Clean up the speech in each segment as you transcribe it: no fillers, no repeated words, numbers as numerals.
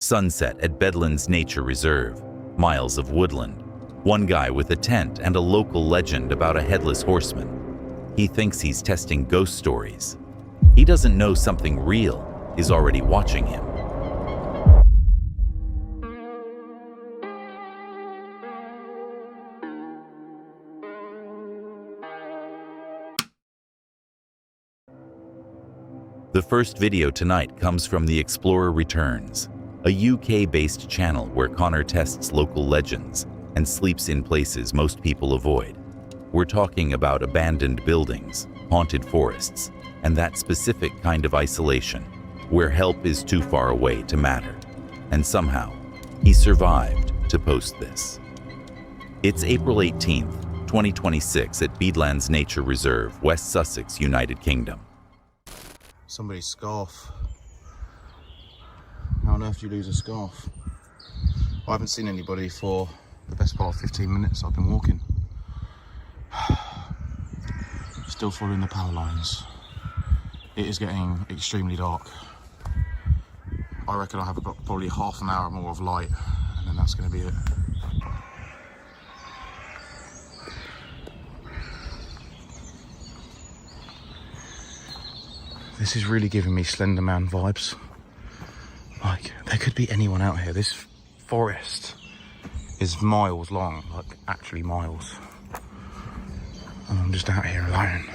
Sunset at Bedlands Nature Reserve, miles of woodland, one guy with a tent and a local legend about a headless horseman. He thinks he's testing ghost stories. He doesn't know something real is already watching him. The first video tonight comes from The Explorer Returns, a UK-based channel where Connor tests local legends and sleeps in places most people avoid. We're talking about abandoned buildings, haunted forests, and that specific kind of isolation where help is too far away to matter. And somehow, he survived to post this. It's April 18th, 2026 at Bedlands Nature Reserve, West Sussex, United Kingdom. Somebody's scarf. How on earth do you lose a scarf? I haven't seen anybody for the best part of 15 minutes I've been walking. Still following the power lines. It is getting extremely dark. I reckon I have about probably half an hour more of light and then that's going to be it. This is really giving me Slender Man vibes. Like, there could be anyone out here. This forest is miles long, like actually miles. And I'm just out here alone.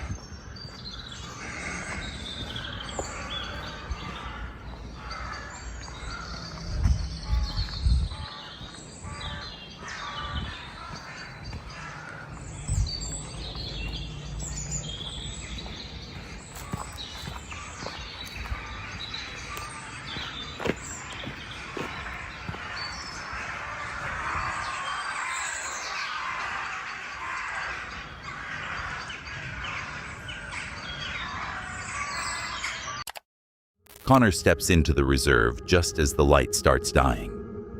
Connor steps into the reserve just as the light starts dying.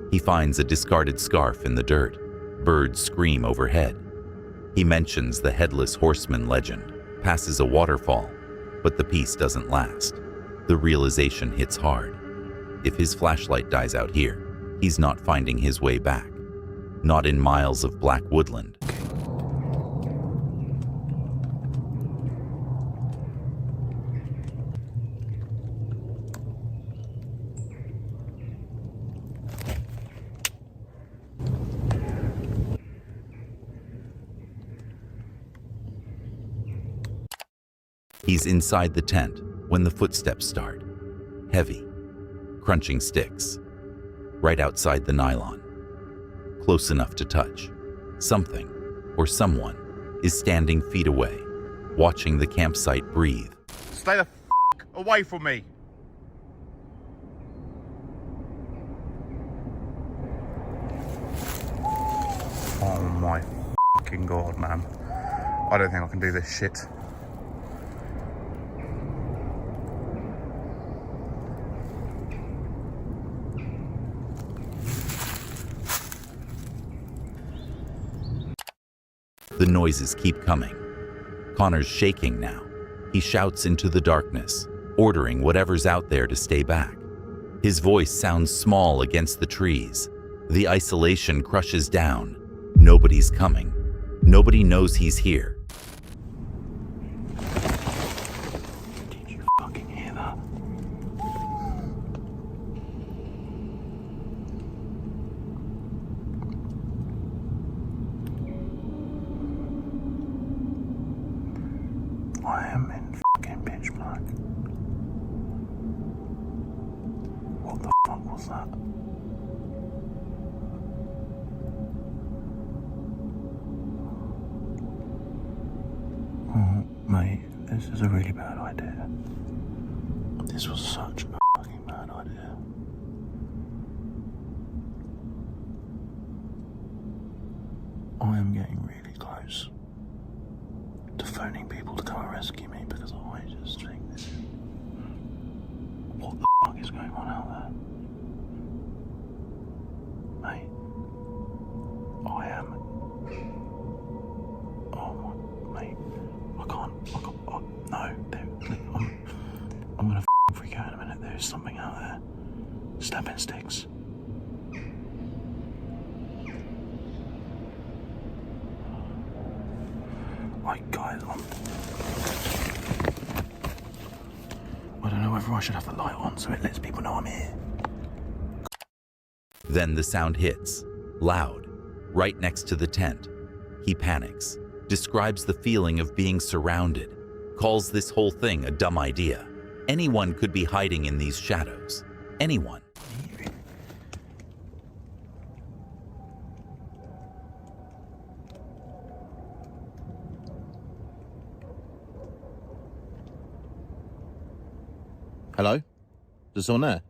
He finds a discarded scarf in the dirt. Birds scream overhead. He mentions the headless horseman legend, passes a waterfall, but the peace doesn't last. The realization hits hard. If his flashlight dies out here, he's not finding his way back. Not in miles of black woodland. He's inside the tent when the footsteps start. Heavy, crunching sticks. Right outside the nylon. Close enough to touch. Something, or someone, is standing feet away, watching the campsite breathe. Stay the f*** away from me! Oh my f***ing god, man. I don't think I can do this shit. The noises keep coming. Connor's shaking now. He shouts into the darkness, ordering whatever's out there to stay back. His voice sounds small against the trees. The isolation crushes down. Nobody's coming. Nobody knows he's here. Did you fucking hear that? I am in fucking pitch black. What the fuck was that? Oh, mate, this is a really bad idea. This was such a fucking bad idea. I am getting really close to phoning people to come and rescue me because I just think this is... What the fuck is going on out there? Mate, I am... Oh my... Mate, I can't... No, I'm gonna freak out in a minute. There's something out there. Snapping sticks. whether I should have the light on so it lets people know I'm here. Then the sound hits, loud, right next to the tent. He panics, describes the feeling of being surrounded, calls this whole thing a dumb idea. Anyone could be hiding in these shadows. Anyone. Hello? Is someone there?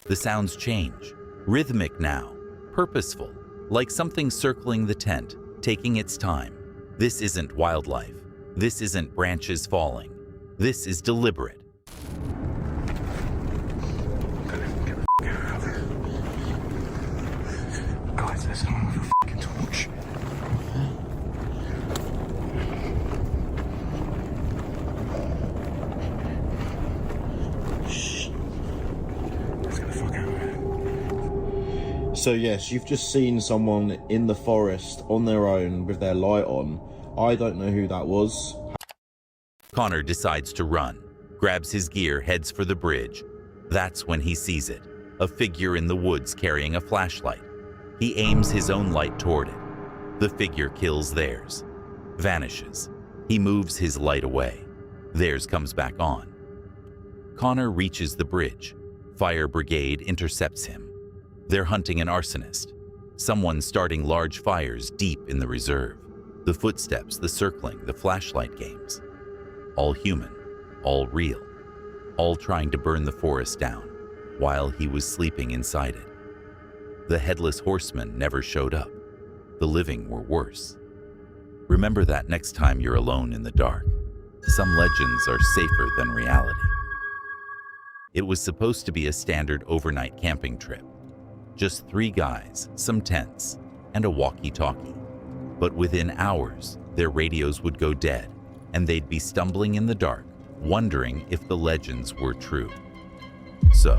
The sounds change, rhythmic now, purposeful, like something circling the tent, taking its time. This isn't wildlife. This isn't branches falling. This is deliberate. Guys, there's someone with a fucking torch. Shh. Let's get the fuck out of here. So yes, you've just seen someone in the forest on their own with their light on. I don't know who that was. Connor decides to run, grabs his gear, heads for the bridge. That's when he sees it, a figure in the woods carrying a flashlight. He aims his own light toward it. The figure kills theirs, vanishes. He moves his light away. Theirs comes back on. Connor reaches the bridge. Fire brigade intercepts him. They're hunting an arsonist, someone starting large fires deep in the reserve. The footsteps, the circling, the flashlight games. All human, all real, all trying to burn the forest down while he was sleeping inside it. The headless horseman never showed up. The living were worse. Remember that next time you're alone in the dark. Some legends are safer than reality. It was supposed to be a standard overnight camping trip. Just 3 guys, some tents, and a walkie-talkie. But within hours, their radios would go dead, and they'd be stumbling in the dark, wondering if the legends were true. So,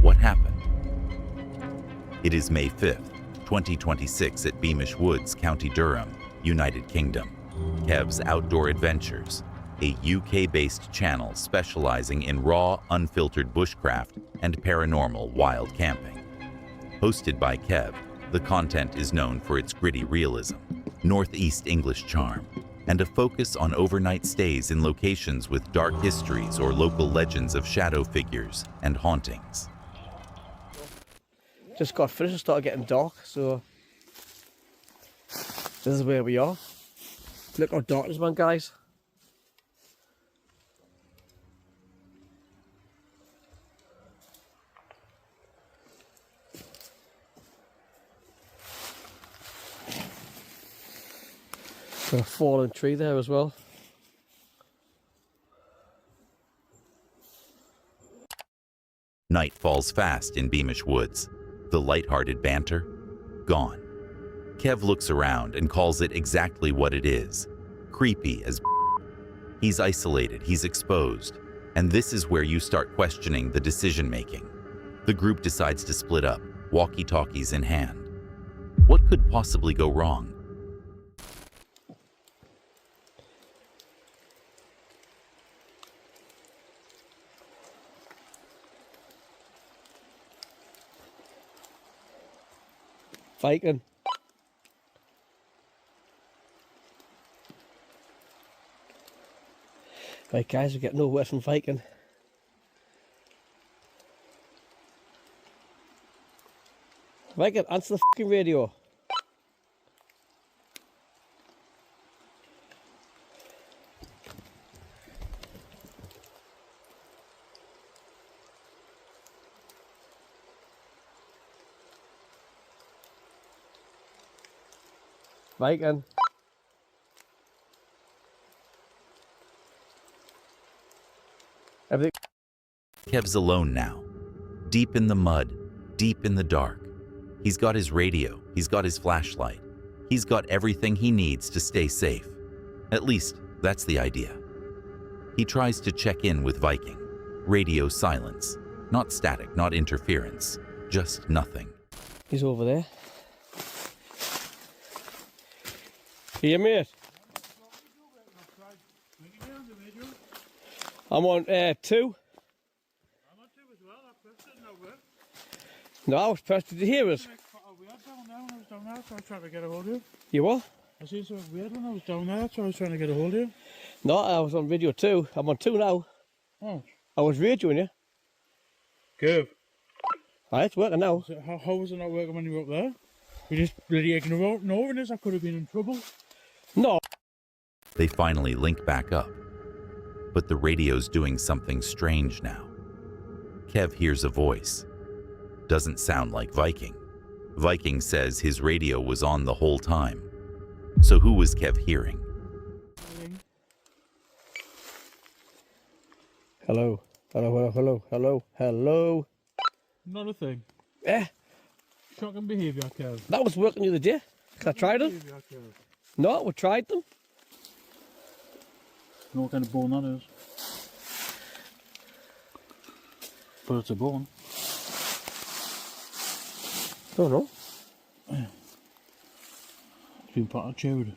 what happened? It is May 5th, 2026 at Beamish Woods, County Durham, United Kingdom. Kev's Outdoor Adventures, a UK-based channel specializing in raw, unfiltered bushcraft and paranormal wild camping. Hosted by Kev, the content is known for its gritty realism, Northeast English charm, and a focus on overnight stays in locations with dark histories or local legends of shadow figures and hauntings. Just got finished, it started getting dark, so this is where we are. Look how dark this one, guys. Got a fallen tree there as well. Night falls fast in Beamish Woods. The lighthearted banter, gone. Kev looks around and calls it exactly what it is. Creepy as He's isolated, he's exposed. And this is where you start questioning the decision-making. The group decides to split up, walkie-talkies in hand. What could possibly go wrong? Viking. Right guys, we're getting nowhere from Viking. Viking, answer the fucking radio. Viking. Everything. Kev's alone now, deep in the mud, deep in the dark. He's got his radio, he's got his flashlight. He's got everything he needs to stay safe. At least, that's the idea. He tries to check in with Viking. Radio silence. Not static, not interference. Just nothing. He's over there. Here, mate. I'm on 2. I'm on 2 as well. I pressed it, no work. No, I was pressed. Did you hear us? We had down there when I was down there, so I was trying to get a hold of you. You what? I seen something weird when I was down there, so I was trying to get a hold of you. No, I was on video 2. I'm on 2 now. Oh. I was radioing you. Good. Alright, it's working now. So how was it not working when you were up there? We just really ignoring this. I could have been in trouble. No. They finally link back up. But the radio's doing something strange now. Kev hears a voice. Doesn't sound like Viking. Viking says his radio was on the whole time. So who was Kev hearing? Hello. Hello, hello, hello, hello, hello. Not a thing. Eh, Shocking behaviour, Kev. that was working the other day. I tried them. Behaviour, Kev. No, we tried them. Know what kind of bone that is? But it's a bone. Don't know. It's been part of chewed.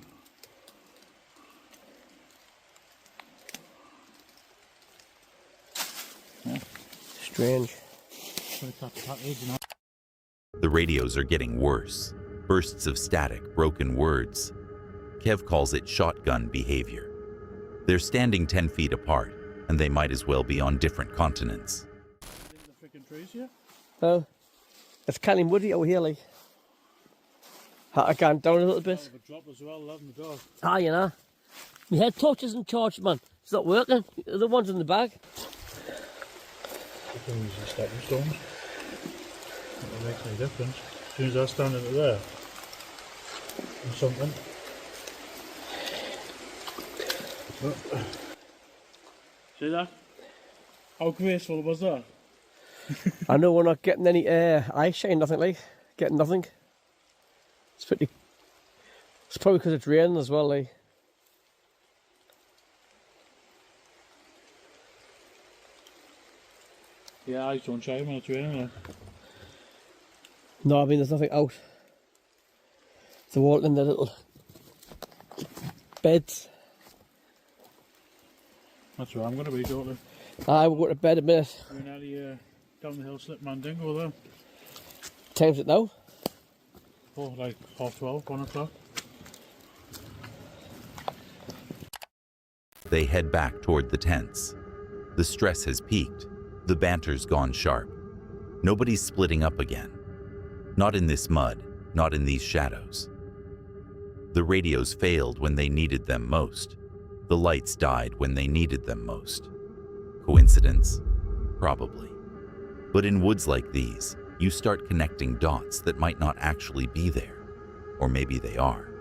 Strange. The radios are getting worse. Bursts of static, broken words. Kev calls it shotgun behavior. They're standing 10 feet apart, and they might as well be on different continents. The freaking trees here. Oh, it's kind of muddy over here, like. I gone down a little bit. Have a drop as well, loving the dog. Ah, you know. My head torch isn't charged, man. It's not working. The one's in the bag. You can use the stepping stones. That makes any difference. As soon as I stand in there, or something. See that? How graceful was that? I know we're not getting any eye shine, nothing like. Getting nothing. It's pretty. It's probably because it's raining as well, like. Yeah, I don't shine when it's raining. Like. No, I mean there's nothing out. They're all in the little beds. That's where I'm going to be shortly. I will go to bed a minute. We're nearly down the hill, slip Mandingo there. Time's it now? Oh, like 12:30, 1 o'clock. They head back toward the tents. The stress has peaked. The banter's gone sharp. Nobody's splitting up again. Not in this mud, not in these shadows. The radios failed when they needed them most. The lights died when they needed them most. Coincidence? Probably. But in woods like these, you start connecting dots that might not actually be there. Or maybe they are.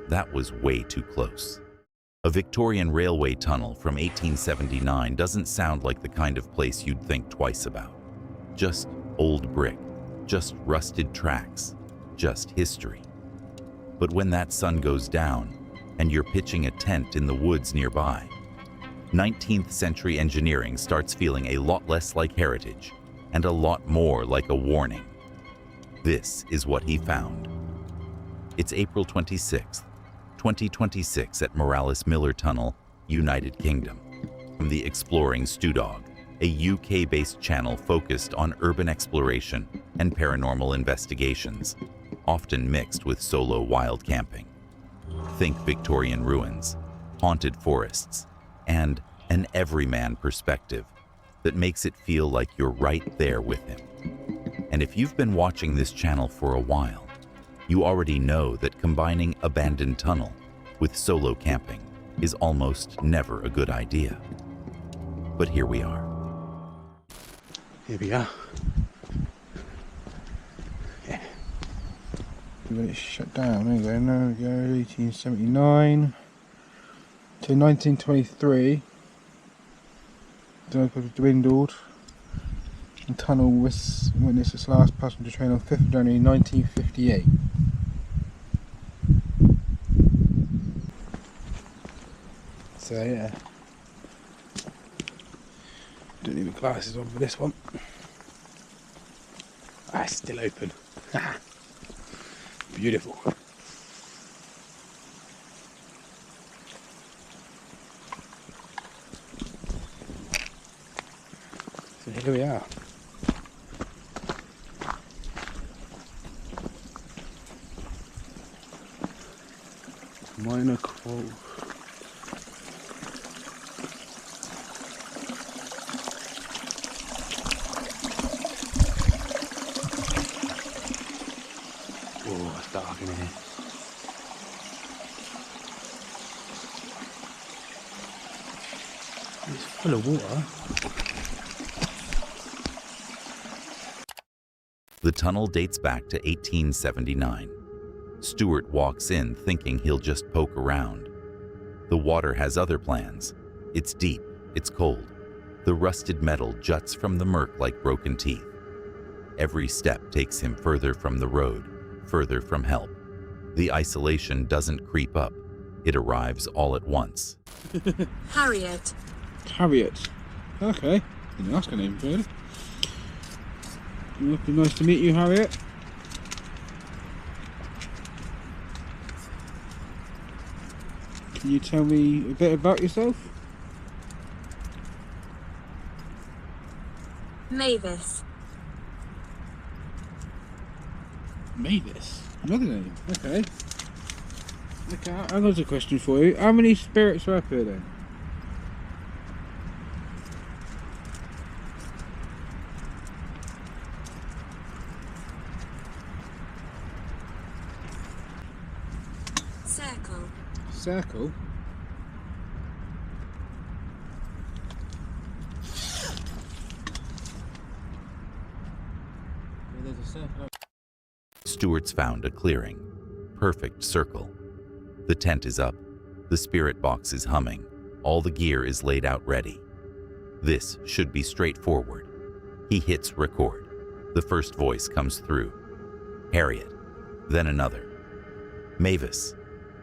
That was way too close. A Victorian railway tunnel from 1879 doesn't sound like the kind of place you'd think twice about. Just old brick, just rusted tracks, just history. But when that sun goes down, and you're pitching a tent in the woods nearby, 19th century engineering starts feeling a lot less like heritage and a lot more like a warning. This is what he found. It's April 26th, 2026 at Morales Miller Tunnel, United Kingdom. From the Exploring Stewdog, a UK-based channel focused on urban exploration and paranormal investigations, often mixed with solo wild camping. Think Victorian ruins, haunted forests, and an everyman perspective that makes it feel like you're right there with him. And if you've been watching this channel for a while, you already know that combining abandoned tunnel with solo camping is almost never a good idea. But here we are. Here we are. Yeah. When it's shut down, there we go, 1879 to 1923. The dwindled. The tunnel witnessed its last passenger train on 5th of January 1958. So yeah, Don't need my glasses on for this one. Ah, it's still open. Beautiful. So here we are. Minor quote. Oh, it's dark in here. It's full of water. The tunnel dates back to 1879. Stuart walks in thinking he'll just poke around. The water has other plans. It's deep, it's cold. The rusted metal juts from the murk like broken teeth. Every step takes him further from the road, further from help. The isolation doesn't creep up. It arrives all at once. Harriet. Harriet. Okay. Didn't ask her name further. It must be nice to meet you, Harriet. Can you tell me a bit about yourself? Mavis. Mavis. Another name. Okay. Okay, I've got a question for you. How many spirits are up here then? Circle. Circle? There's a circle. Stuart's found a clearing. Perfect circle. The tent is up. The spirit box is humming. All the gear is laid out ready. This should be straightforward. He hits record. The first voice comes through. Harriet. Then another. Mavis.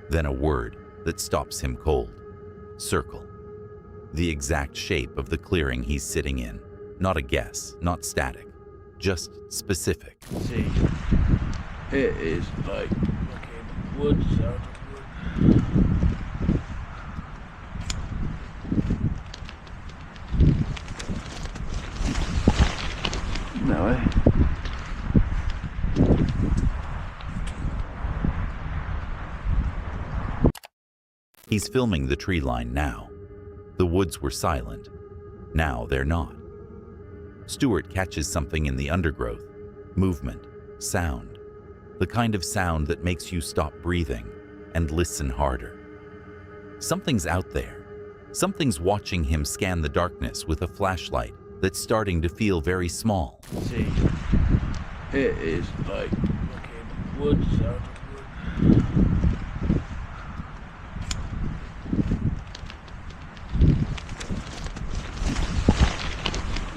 Then a word that stops him cold. Circle. The exact shape of the clearing he's sitting in. Not a guess, not static. Just specific. See, it is like fucking woods out of wood. No way. He's filming the tree line now. The woods were silent. Now they're not. Stuart catches something in the undergrowth. Movement, sound. The kind of sound that makes you stop breathing and listen harder. Something's out there. Something's watching him scan the darkness with a flashlight that's starting to feel very small. See, it is like fucking woods out of wood.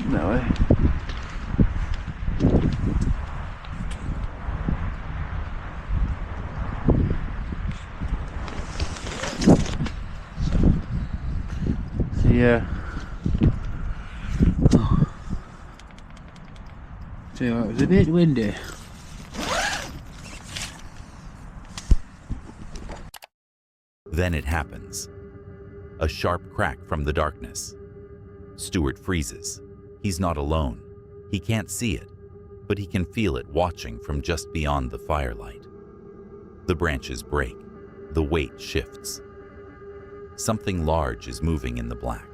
No way. Yeah. See, it was a bit windy. Then it happens. A sharp crack from the darkness. Stuart freezes. He's not alone. He can't see it, but he can feel it watching from just beyond the firelight. The branches break. The weight shifts. Something large is moving in the black.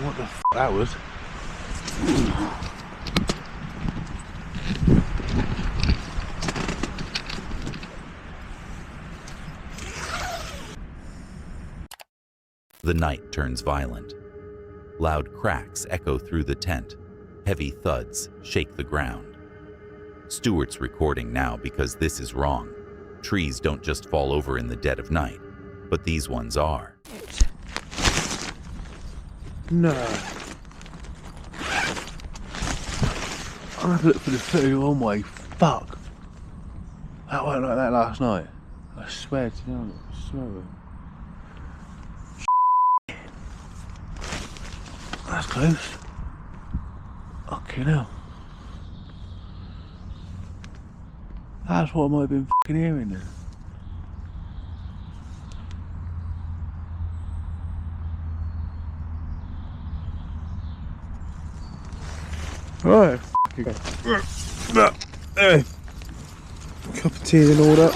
What the f that was? The night turns violent. Loud cracks echo through the tent. Heavy thuds shake the ground. Stuart's recording now because this is wrong. Trees don't just fall over in the dead of night, but these ones are. No. I'll have a look for the photo. Oh my fuck. That went like that last night. I swear to God. I swear. That's close. Fucking hell. That's what I might have been fucking hearing then. Right, hey. Cup of tea and all that.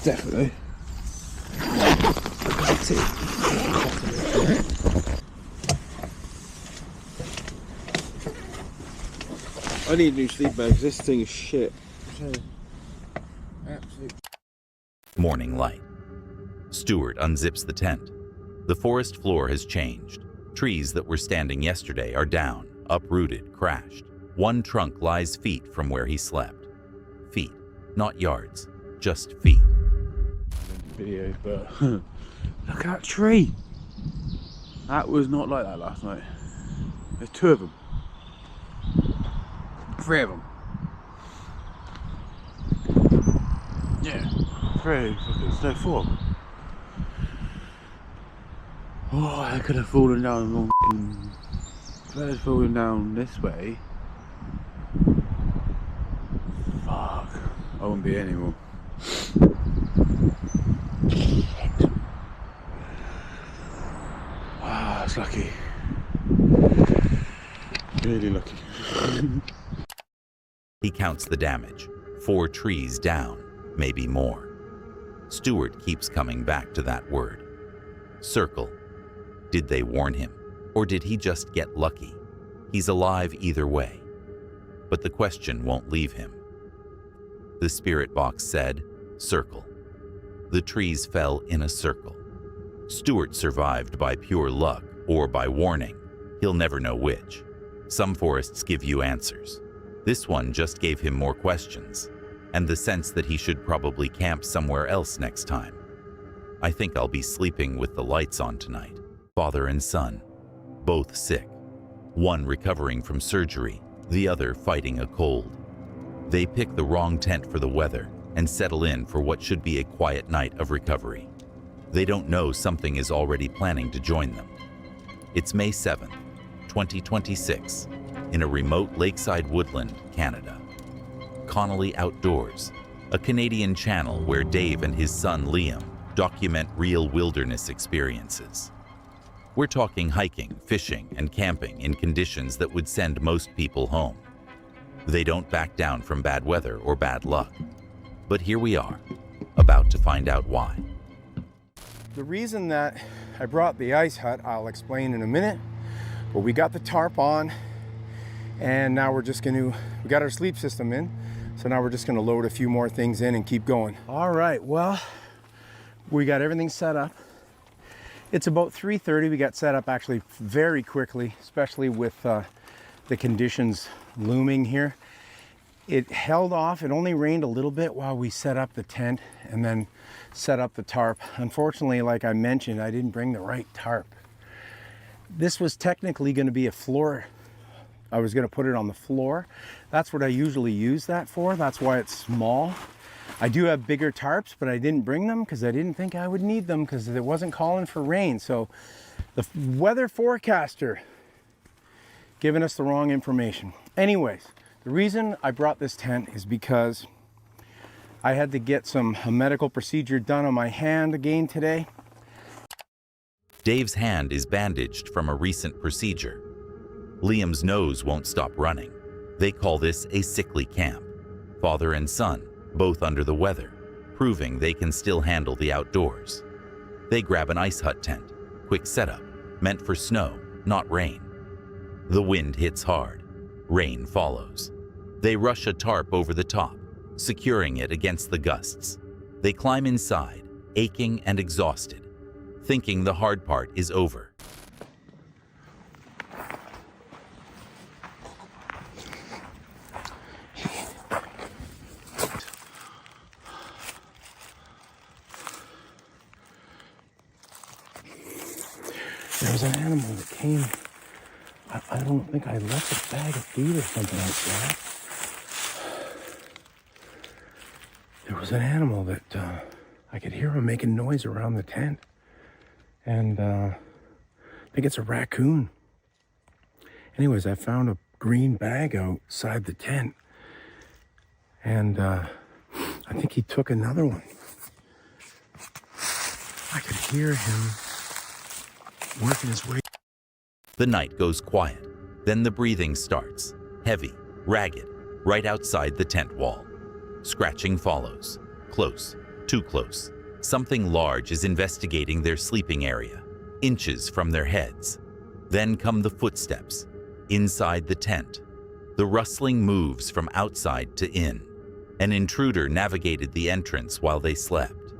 Definitely. Cup of tea. I need new sleep bags. This thing is shit. Absolute. Morning light. Stuart unzips the tent. The forest floor has changed. Trees that were standing yesterday are down, uprooted, crashed. One trunk lies feet from where he slept. Feet, not yards, just feet. Video, but look at that tree. That was not like that last night. There's two of them. Three of them. Yeah, three. There's no four. Oh, I could have fallen down the wrong. If I had fallen down this way, fuck, I wouldn't be here anymore. Ah, it's lucky. Really lucky. He counts the damage. 4 trees down, maybe more. Stuart keeps coming back to that word. Circle. Did they warn him? Or did he just get lucky? He's alive either way. But the question won't leave him. The spirit box said, circle. The trees fell in a circle. Stuart survived by pure luck or by warning. He'll never know which. Some forests give you answers. This one just gave him more questions, and the sense that he should probably camp somewhere else next time. I think I'll be sleeping with the lights on tonight. Father and son, both sick. One recovering from surgery, the other fighting a cold. They pick the wrong tent for the weather and settle in for what should be a quiet night of recovery. They don't know something is already planning to join them. It's May 7th, 2026, in a remote lakeside woodland, Canada. Connolly Outdoors, a Canadian channel where Dave and his son Liam document real wilderness experiences. We're talking hiking, fishing, and camping in conditions that would send most people home. They don't back down from bad weather or bad luck. But here we are, about to find out why. The reason that I brought the ice hut, I'll explain in a minute, but we got the tarp on, and now we got our sleep system in, so now we're just gonna load a few more things in and keep going. All right, well, we got everything set up. It's about 3:30. We got set up actually very quickly, especially with the conditions looming here. It held off. It only rained a little bit while we set up the tent and then set up the tarp. Unfortunately, like I mentioned, I didn't bring the right tarp. This was technically going to be a floor. I was going to put it on the floor. That's what I usually use that for. That's why it's small. I do have bigger tarps, but I didn't bring them because I didn't think I would need them because it wasn't calling for rain. So the weather forecaster giving us the wrong information. Anyways, the reason I brought this tent is because I had to get a medical procedure done on my hand again today. Dave's hand is bandaged from a recent procedure. Liam's nose won't stop running. They call this a sickly camp. Father and son, both under the weather, proving they can still handle the outdoors. They grab an ice hut tent, quick setup, meant for snow, not rain. The wind hits hard, rain follows. They rush a tarp over the top, securing it against the gusts. They climb inside, aching and exhausted, thinking the hard part is over. There was an animal that came. I don't think I left a bag of food or something outside. There was an animal that I could hear him making noise around the tent. And I think it's a raccoon. Anyways, I found a green bag outside the tent. And I think he took another one. I could hear him working his way. The night goes quiet. Then the breathing starts, heavy, ragged, right outside the tent wall. Scratching follows. Close, too close. Something large is investigating their sleeping area, inches from their heads. Then come the footsteps. Inside the tent, the rustling moves from outside to in. An intruder navigated the entrance while they slept.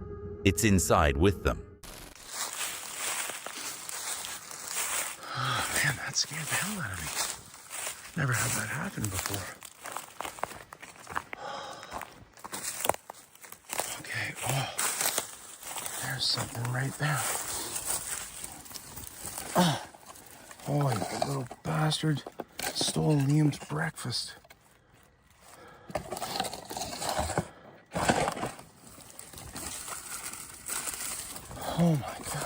It's inside with them. Oh man, that scared the hell out of me. Never had that happen before. Okay, oh, there's something right there. Oh, you little bastard. Stole Liam's breakfast. Oh my God.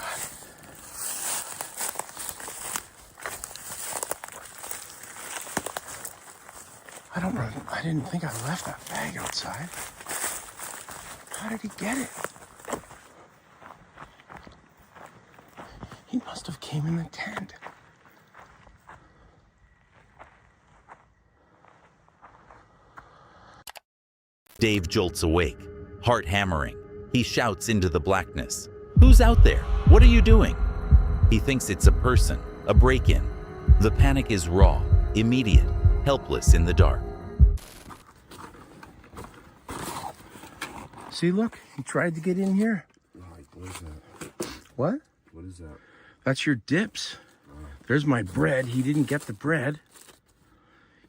I didn't think I left that bag outside. How did he get it? He must have came in the tent. Dave jolts awake, heart hammering. He shouts into the blackness. Who's out there? What are you doing? He thinks it's a person, a break-in. The panic is raw, immediate, helpless in the dark. See, look, he tried to get in here. Like, what is that? What? What is that? That's your dips. There's my bread. He didn't get the bread.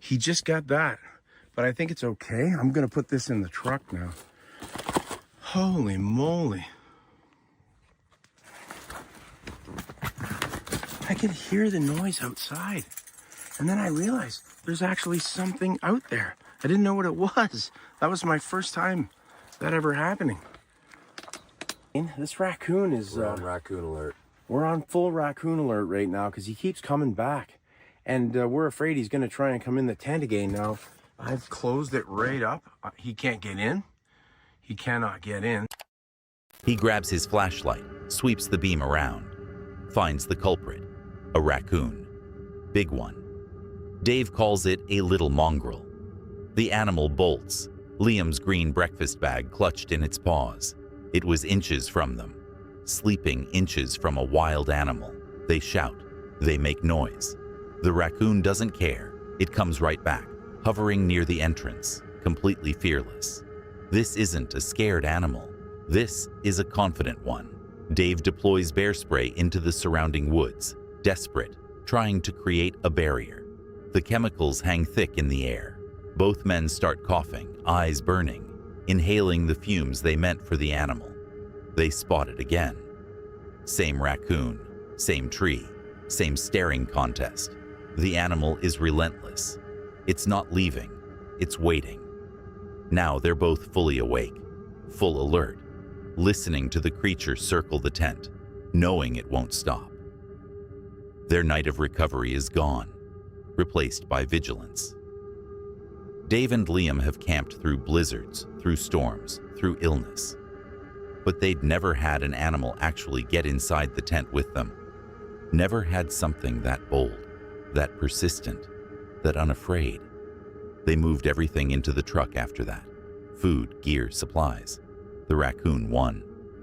He just got that. But I think it's okay. I'm going to put this in the truck now. Holy moly. I could hear the noise outside. And then I realized there's actually something out there. I didn't know what it was. That was my first time that ever happening. This raccoon is... We're on raccoon alert. We're on full raccoon alert right now because he keeps coming back. And we're afraid he's going to try and come in the tent again now. I've closed it right up. He can't get in. He cannot get in. He grabs his flashlight, sweeps the beam around, finds the culprit, a raccoon. Big one. Dave calls it a little mongrel. The animal bolts, Liam's green breakfast bag clutched in its paws. It was inches from them, sleeping inches from a wild animal. They shout, they make noise. The raccoon doesn't care. It comes right back, hovering near the entrance, completely fearless. This isn't a scared animal. This is a confident one. Dave deploys bear spray into the surrounding woods, desperate, trying to create a barrier. The chemicals hang thick in the air. Both men start coughing, eyes burning, inhaling the fumes they meant for the animal. They spot it again. Same raccoon, same tree, same staring contest. The animal is relentless. It's not leaving, it's waiting. Now they're both fully awake, full alert, listening to the creature circle the tent, knowing it won't stop. Their night of recovery is gone, replaced by vigilance. Dave and Liam have camped through blizzards, through storms, through illness. But they'd never had an animal actually get inside the tent with them. Never had something that bold, that persistent, that unafraid. They moved everything into the truck after that. Food, gear, supplies. The raccoon won.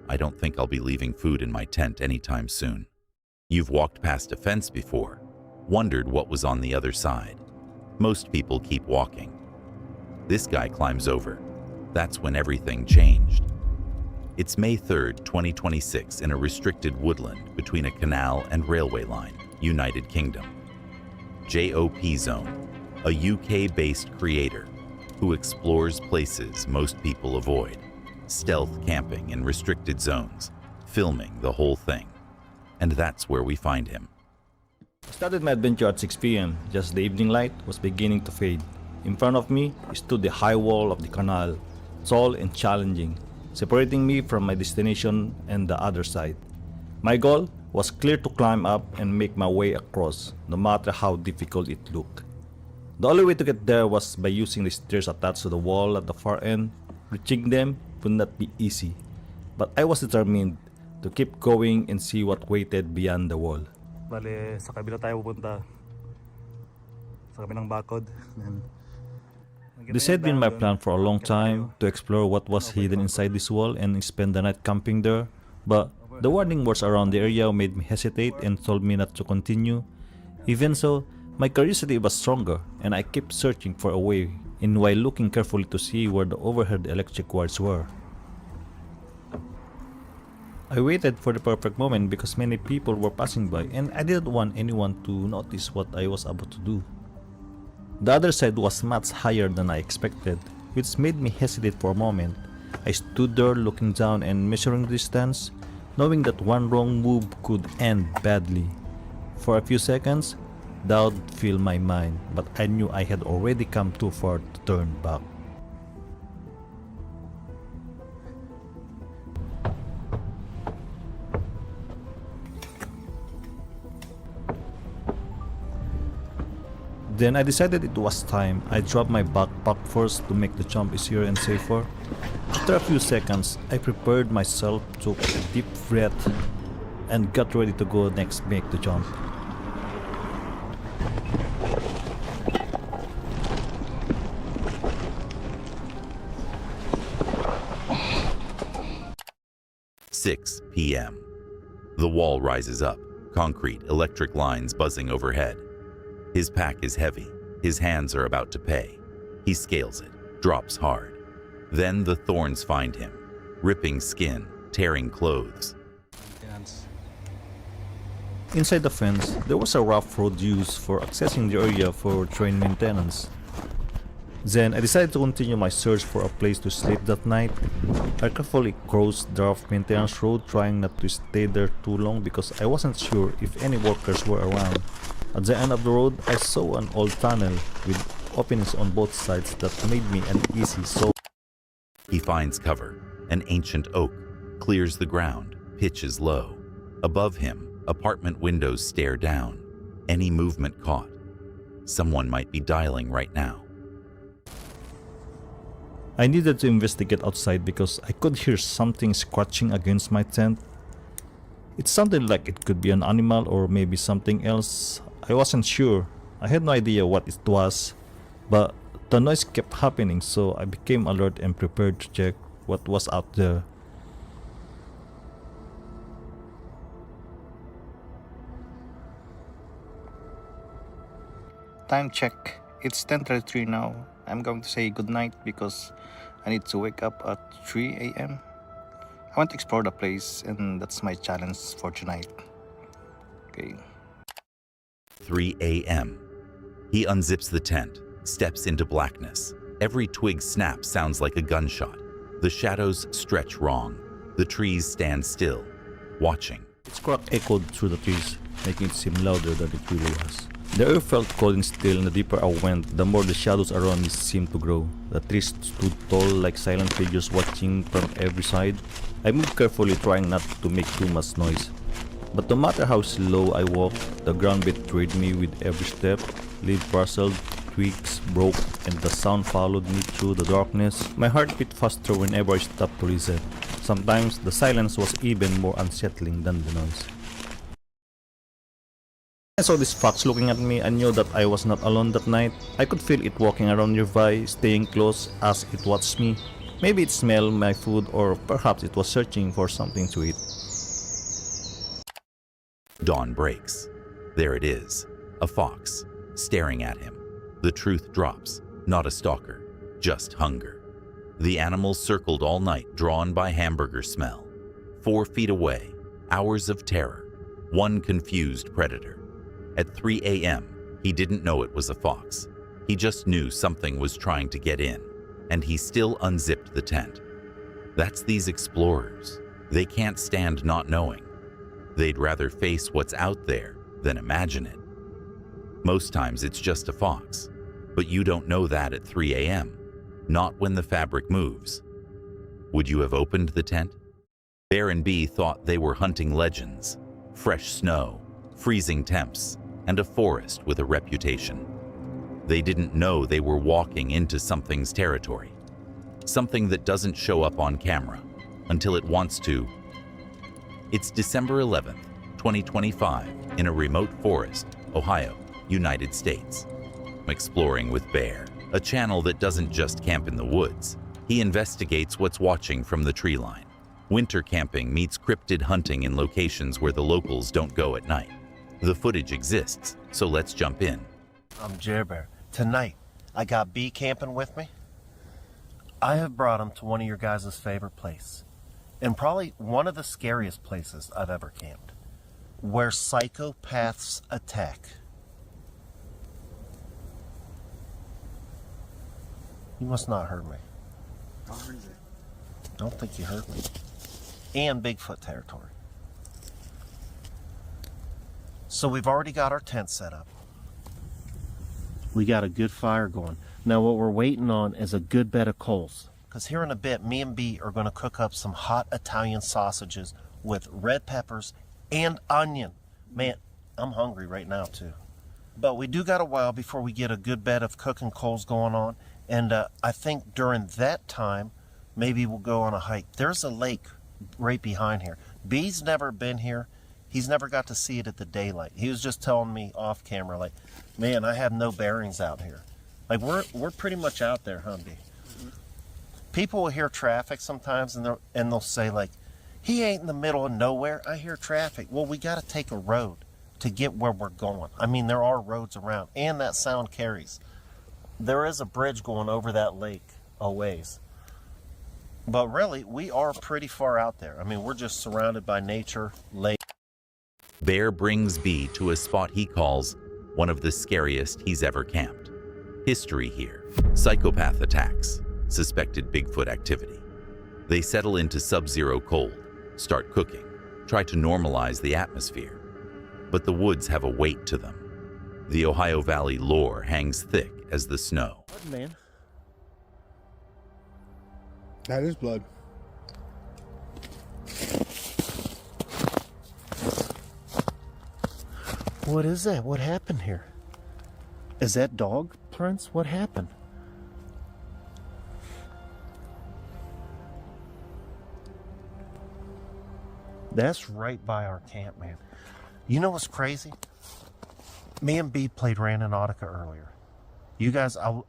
I don't think I'll be leaving food in my tent anytime soon. You've walked past a fence before, wondered what was on the other side. Most people keep walking. This guy climbs over. That's when everything changed. It's May 3rd, 2026 in a restricted woodland between a canal and railway line, United Kingdom. JOP Zone, a UK-based creator who explores places most people avoid, stealth camping in restricted zones, filming the whole thing. and that's where we find him. I started my adventure at 6 p.m. Just the evening light was beginning to fade. In front of me stood the high wall of the canal, tall and challenging, separating me from my destination and the other side. My goal was clear: to climb up and make my way across, no matter how difficult it looked. The only way to get there was by using the stairs attached to the wall at the far end. Reaching them would not be easy, but I was determined to keep going and see what waited beyond the wall. Bale, sa kabila tayo pupunta. Sa kabilang bakod. This had been my plan for a long time, to explore what was hidden inside this wall and spend the night camping there, but the warning words around the area made me hesitate and told me not to continue. Even so, my curiosity was stronger, and I kept searching for a way, and while looking carefully to see where the overhead electric wires were. I waited for the perfect moment because many people were passing by, and I didn't want anyone to notice what I was about to do. The other side was much higher than I expected, which made me hesitate for a moment. I stood there looking down and measuring the distance, knowing that one wrong move could end badly. For a few seconds, doubt filled my mind, but I knew I had already come too far to turn back. Then I decided it was time. I dropped my backpack first to make the jump easier and safer. After a few seconds, I prepared myself, took a deep breath, and got ready to go next make the jump. "6 p.m. The wall rises up, concrete, electric lines buzzing overhead. His pack is heavy. His hands are about to pay. He scales it, drops hard. Then the thorns find him, ripping skin, tearing clothes. Inside the fence, there was a rough road used for accessing the area for train maintenance. Then I decided to continue my search for a place to sleep that night. I carefully crossed the rough maintenance road, trying not to stay there too long because I wasn't sure if any workers were around. At the end of the road, I saw an old tunnel with openings on both sides that made me uneasy, so He finds cover. An ancient oak clears the ground, pitches low. Above him, apartment windows stare down. Any movement caught. Someone might be dialing right now. I needed to investigate outside because I could hear something scratching against my tent. It sounded like it could be an animal or maybe something else. I wasn't sure. I had no idea what it was, but the noise kept happening, so I became alert and prepared to check what was out there. Time check. It's 10:33 now. I'm going to say goodnight because I need to wake up at 3 a.m. I want to explore the place, and that's my challenge for tonight. Okay. 3 a.m. He unzips the tent, steps into blackness. Every twig snap sounds like a gunshot. The shadows stretch wrong. The trees stand still, watching. Its crack echoed through the trees, making it seem louder than it really was. The air felt cold and still, and the deeper I went, the more the shadows around me seemed to grow. The trees stood tall like silent figures watching from every side. I moved carefully, trying not to make too much noise. But no matter how slow I walked, the ground betrayed me with every step. Leaves rustled, twigs broke, and the sound followed me through the darkness. My heart beat faster whenever I stopped to listen. Sometimes the silence was even more unsettling than the noise. I saw this fox looking at me. I knew that I was not alone that night. I could feel it walking around nearby, staying close as it watched me. Maybe it smelled my food, or perhaps it was searching for something to eat. Dawn breaks. There it is, a fox, staring at him. The truth drops, not a stalker, just hunger. The animal circled all night, drawn by hamburger smell. 4 feet away, hours of terror, one confused predator. At 3 a.m., he didn't know it was a fox. He just knew something was trying to get in, and he still unzipped the tent. That's these explorers. They can't stand not knowing. They'd rather face what's out there than imagine it. Most times it's just a fox, but you don't know that at 3 a.m., not when the fabric moves. Would you have opened the tent? Bear and Bee thought they were hunting legends, fresh snow, freezing temps, and a forest with a reputation. They didn't know they were walking into something's territory, something that doesn't show up on camera until it wants to. It's December 11th, 2025, in a remote forest, Ohio, United States. Exploring with Bear, a channel that doesn't just camp in the woods. He investigates what's watching from the tree line. Winter camping meets cryptid hunting in locations where the locals don't go at night. The footage exists, so let's jump in. I'm Jer Bear. Tonight, I got Bee camping with me. I have brought him to one of your guys' favorite place, and probably one of the scariest places I've ever camped, where psychopaths attack. You must not heard me. I don't think you heard me. And Bigfoot territory. So we've already got our tent set up. We got a good fire going. Now what we're waiting on is a good bed of coals. Because here in a bit, me and Bee are going to cook up some hot Italian sausages with red peppers and onion. Man, I'm hungry right now too. But we do got a while before we get a good bed of cooking coals going on. And I think during that time, maybe we'll go on a hike. There's a lake right behind here. Bee's never been here. He's never got to see it at the daylight. He was just telling me off camera, like, man, I have no bearings out here. Like, we're pretty much out there, huh, Bee? Mm-hmm. People will hear traffic sometimes, and they'll say, like, he ain't in the middle of nowhere. I hear traffic. Well, we got to take a road to get where we're going. I mean, there are roads around, and that sound carries. There is a bridge going over that lake a ways. But really, we are pretty far out there. I mean, we're just surrounded by nature, lake. Bear brings Bee to a spot he calls one of the scariest he's ever camped. History here: psychopath attacks, suspected Bigfoot activity. They settle into sub-zero cold, start cooking, try to normalize the atmosphere. But the woods have a weight to them. The Ohio Valley lore hangs thick as the snow. Blood, man. That is blood. What is that? What happened here? Is that dog prints? What happened? That's right by our camp, man. You know what's crazy? Me and Bee played Randonautica earlier. You guys, I'll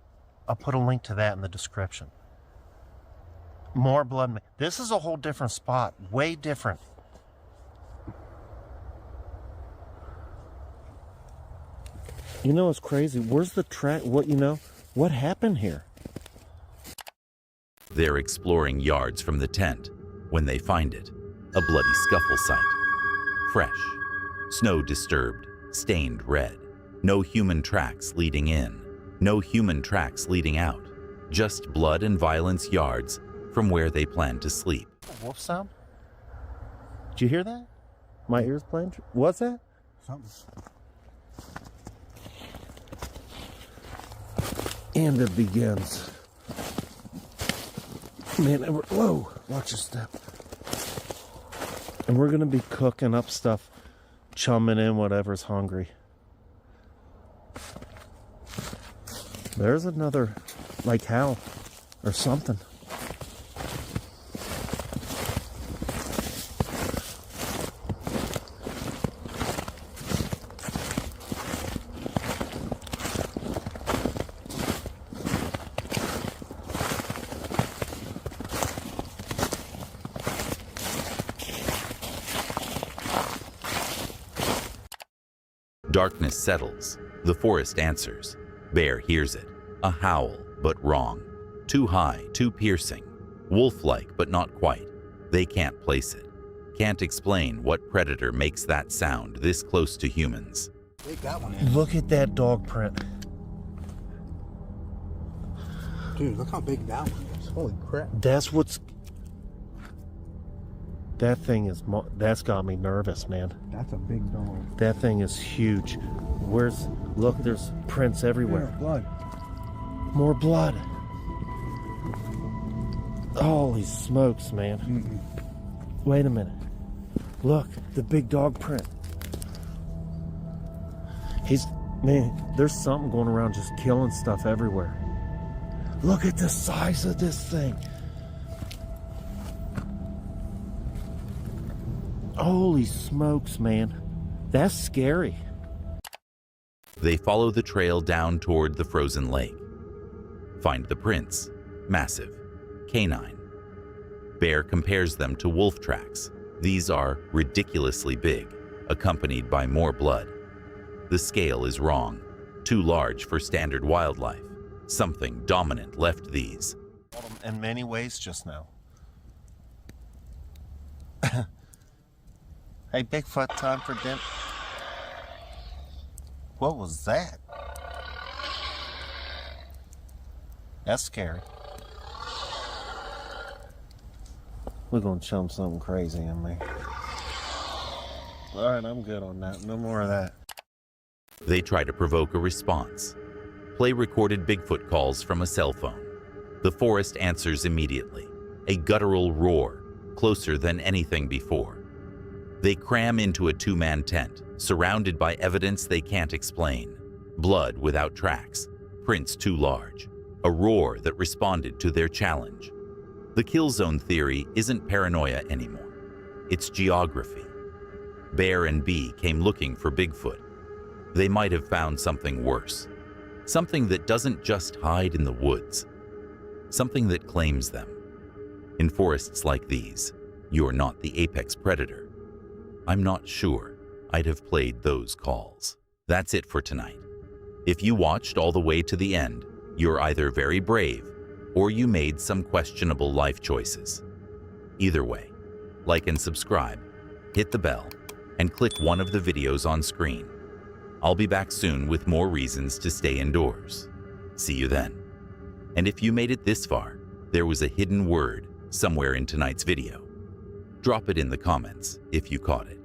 put a link to that in the description. More blood. This is a whole different spot. Way different. You know what's crazy? Where's the track? What happened here? They're exploring yards from the tent when they find it. A bloody scuffle site. Fresh. Snow disturbed, stained red. No human tracks leading in. No human tracks leading out. Just blood and violence yards from where they plan to sleep. Wolf sound? Did you hear that? My ears playing? What's that? Something. And it begins. Man, whoa, watch your step. And we're gonna be cooking up stuff, chumming in whatever's hungry. There's another, like, howl or something. Darkness settles. The forest answers. Bear hears it. A howl, but wrong. Too high, too piercing. Wolf-like, but not quite. They can't place it. Can't explain what predator makes that sound this close to humans. Take that one in. Look at that dog print. Dude, look how big that one is. Holy crap. That's That thing is, that's got me nervous, man. That's a big dog. That thing is huge. Look, there's prints everywhere. Yeah, blood. More blood. Holy smokes, man. Wait a minute. Look, the big dog print. Man, there's something going around just killing stuff everywhere. Look at the size of this thing. Holy smokes, man. That's scary. They follow the trail down toward the frozen lake. Find the prints. Massive. Canine. Bear compares them to wolf tracks. These are ridiculously big, accompanied by more blood. The scale is wrong. Too large for standard wildlife. Something dominant left these. In many ways just now. Hey, Bigfoot, time for dinner. What was that? That's scary. We're gonna chum something crazy in me. All right, I'm good on that. No more of that. They try to provoke a response. Play recorded Bigfoot calls from a cell phone. The forest answers immediately. A guttural roar, closer than anything before. They cram into a two-man tent, surrounded by evidence they can't explain. Blood without tracks, prints too large, a roar that responded to their challenge. The kill zone theory isn't paranoia anymore. It's geography. Bear and Bee came looking for Bigfoot. They might have found something worse. Something that doesn't just hide in the woods. Something that claims them. In forests like these, you're not the apex predator. I'm not sure I'd have played those calls. That's it for tonight. If you watched all the way to the end, you're either very brave or you made some questionable life choices. Either way, like and subscribe, hit the bell, and click one of the videos on screen. I'll be back soon with more reasons to stay indoors. See you then. And if you made it this far, there was a hidden word somewhere in tonight's video. Drop it in the comments if you caught it.